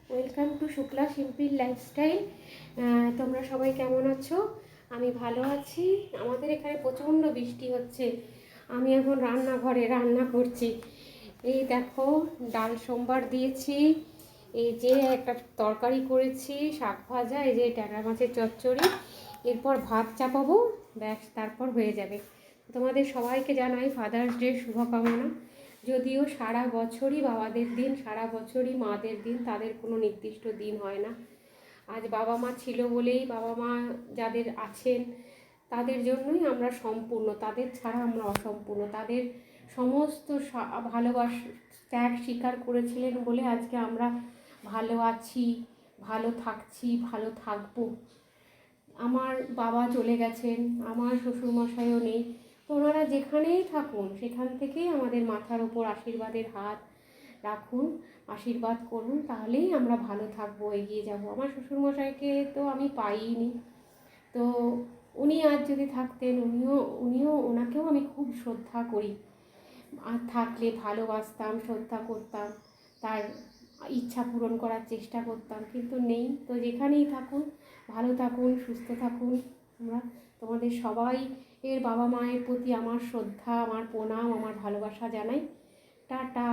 Welcome to Shukla simple lifestyle. তোমরা সবাই কেমন আছো? আমি ভালো আছি। আমাদের এখানে প্রচণ্ড বৃষ্টি হচ্ছে। আমি এখন রান্নাঘরে রান্না করছি। এই দেখো, ডাল সোমবার দিয়েছি, এই যে একটা তরকারি করেছি, শাক ভাজা, এই যে ট্যাংরা মাছের চচ্চড়ি, এরপর ভাত চাপাবো, ব্যাস তারপর হয়ে যাবে। তোমাদের সবাইকে জানাই ফাদার্স ডে শুভকামনা। যদিও সারা বছরই বাবাদের দিন, সারা বছরই মাদের দিন, তাদের কোনো নির্দিষ্ট দিন হয় না। আজ বাবা মা ছিল বলেই, বাবা মা যাদের আছেন তাদের জন্যই আমরা সম্পূর্ণ, তাদের ছাড়া আমরা অসম্পূর্ণ। তাদের সমস্ত ভালোবাসা ত্যাগ স্বীকার করেছিলেন বলে আজকে আমরা ভালো আছি, ভালো থাকছি, ভালো থাকবো। আমার বাবা চলে গেছেন, আমার শ্বশুরমশাইও নেই, তো ওনারা যেখানেই থাকুন সেখান থেকেই আমাদের মাথার ওপর আশীর্বাদের হাত রাখুন, আশীর্বাদ করুন, তাহলেই আমরা ভালো থাকবো, এগিয়ে যাব। আমার শ্বশুরমশাইকে তো আমি পাইনি, তো উনি আজ যদি থাকতেন, ওনাকেও আমি খুব শ্রদ্ধা করি। আর থাকলে ভালোবাসতাম, শ্রদ্ধা করতাম, তার ইচ্ছা পূরণ করার চেষ্টা করতাম, কিন্তু নেই। তো যেখানেই থাকুন ভালো থাকুন, সুস্থ থাকুন। আমরা তোমাদের সবাই এর বাবা মায়ের প্রতি আমার শ্রদ্ধা, আমার প্রণাম, আমার ভালোবাসা জানাই। টাটা।